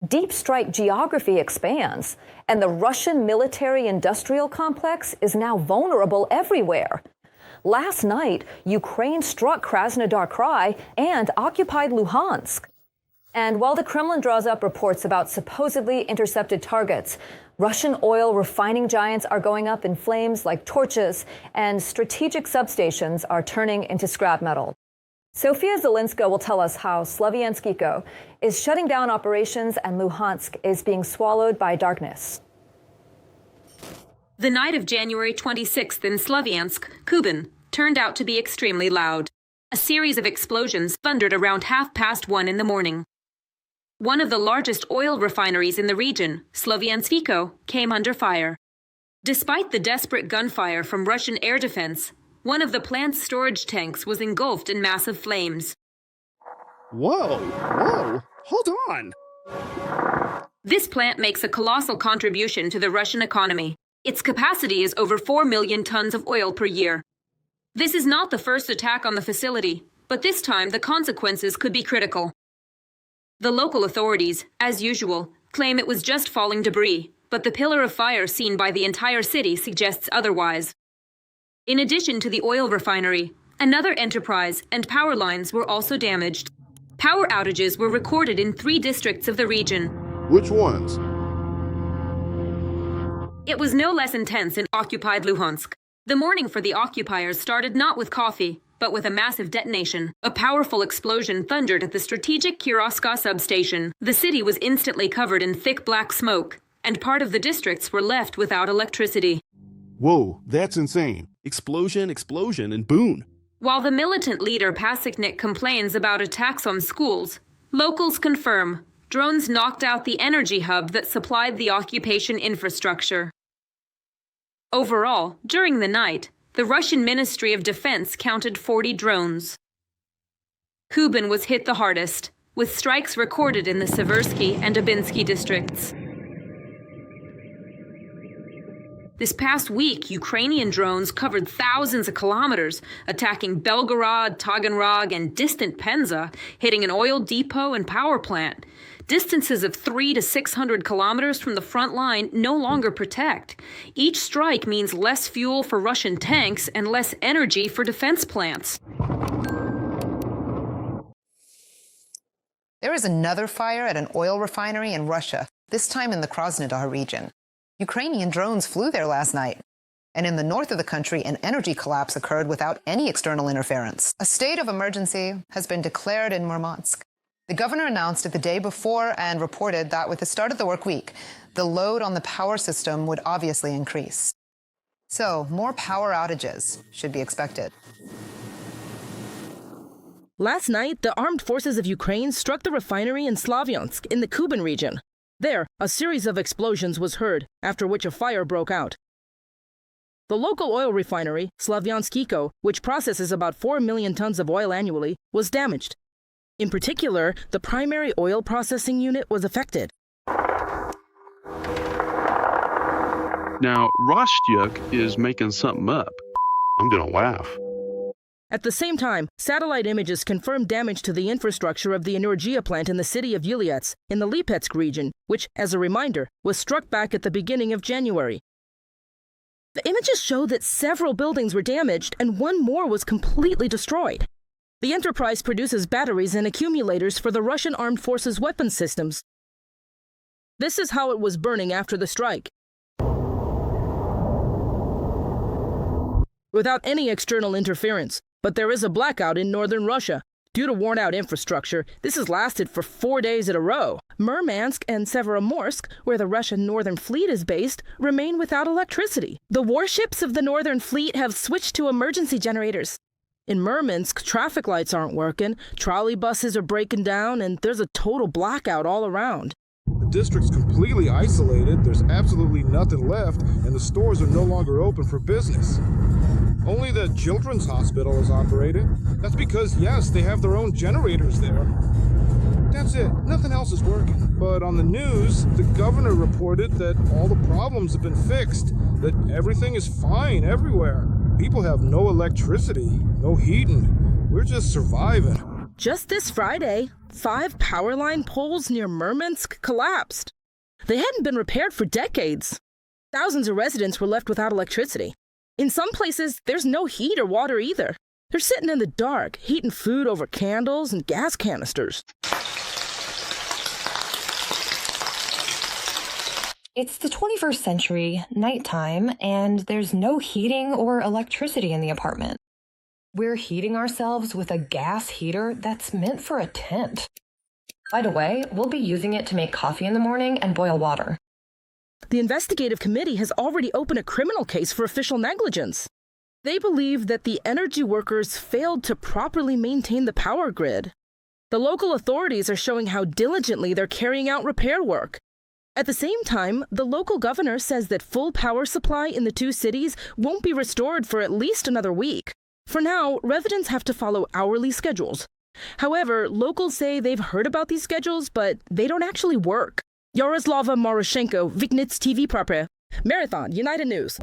deep strike geography expands, and the Russian military-industrial complex is now vulnerable everywhere. Last night, Ukraine struck Krasnodar Krai and occupied Luhansk. And while the Kremlin draws up reports about supposedly intercepted targets, Russian oil refining giants are going up in flames like torches, and strategic substations are turning into scrap metal. Sofia Zelinska will tell us how Slavyansk is shutting down operations and Luhansk is being swallowed by darkness. The night of January 26th in Slavyansk, Kuban, turned out to be extremely loud. A series of explosions thundered around 1:30 in the morning. One of the largest oil refineries in the region, Slavyansk, came under fire. Despite the desperate gunfire from Russian air defense, one of the plant's storage tanks was engulfed in massive flames. Whoa, hold on. This plant makes a colossal contribution to the Russian economy. Its capacity is over 4 million tons of oil per year. This is not the first attack on the facility, but this time the consequences could be critical. The local authorities, as usual, claim it was just falling debris, but the pillar of fire seen by the entire city suggests otherwise. In addition to the oil refinery, another enterprise and power lines were also damaged. Power outages were recorded in 3 districts of the region. Which ones? It was no less intense in occupied Luhansk. The morning for the occupiers started not with coffee, but with a massive detonation. A powerful explosion thundered at the strategic Kirovska substation. The city was instantly covered in thick black smoke, and part of the districts were left without electricity. Whoa, that's insane. Explosion, and boom. While the militant leader Pasiknik complains about attacks on schools, locals confirm drones knocked out the energy hub that supplied the occupation infrastructure. Overall, during the night, the Russian Ministry of Defense counted 40 drones. Kuban was hit the hardest, with strikes recorded in the Seversky and Abinsky districts. This past week, Ukrainian drones covered thousands of kilometers, attacking Belgorod, Taganrog, and distant Penza, hitting an oil depot and power plant. Distances of 300 to 600 kilometers from the front line no longer protect. Each strike means less fuel for Russian tanks and less energy for defense plants. There is another fire at an oil refinery in Russia, this time in the Krasnodar region. Ukrainian drones flew there last night. And in the north of the country, an energy collapse occurred without any external interference. A state of emergency has been declared in Murmansk. The governor announced it the day before and reported that with the start of the work week, the load on the power system would obviously increase. So, more power outages should be expected. Last night, the armed forces of Ukraine struck the refinery in Slavyansk in the Kuban region. There, a series of explosions was heard, after which a fire broke out. The local oil refinery, Slavyansk, which processes about 4 million tons of oil annually, was damaged. In particular, the primary oil processing unit was affected. Now, Rostyuk is making something up. I'm gonna laugh. At the same time, satellite images confirmed damage to the infrastructure of the Energia plant in the city of Yuliets, in the Lipetsk region, which, as a reminder, was struck back at the beginning of January. The images show that several buildings were damaged and one more was completely destroyed. The enterprise produces batteries and accumulators for the Russian armed forces' weapon systems. This is how it was burning after the strike. Without any external interference, but there is a blackout in northern Russia. Due to worn-out infrastructure, this has lasted for 4 days in a row. Murmansk and Severomorsk, where the Russian Northern Fleet is based, remain without electricity. The warships of the Northern Fleet have switched to emergency generators. In Murmansk, traffic lights aren't working, trolley buses are breaking down, and there's a total blackout all around. The district's completely isolated, there's absolutely nothing left, and the stores are no longer open for business. Only the children's hospital is operating. That's because, yes, they have their own generators there. That's it. Nothing else is working. But on the news, the governor reported that all the problems have been fixed, that everything is fine everywhere. People have no electricity, no heating. We're just surviving. Just this Friday, 5 power line poles near Murmansk collapsed. They hadn't been repaired for decades. Thousands of residents were left without electricity. In some places, there's no heat or water either. They're sitting in the dark, heating food over candles and gas canisters. It's the 21st century, nighttime, and there's no heating or electricity in the apartment. We're heating ourselves with a gas heater that's meant for a tent. By the way, we'll be using it to make coffee in the morning and boil water. The investigative committee has already opened a criminal case for official negligence. They believe that the energy workers failed to properly maintain the power grid. The local authorities are showing how diligently they're carrying out repair work. At the same time, the local governor says that full power supply in the 2 cities won't be restored for at least another week. For now, residents have to follow hourly schedules. However, locals say they've heard about these schedules, but they don't actually work. Yaroslava Maroshenko, Viknits TV Proper, Marathon, United News.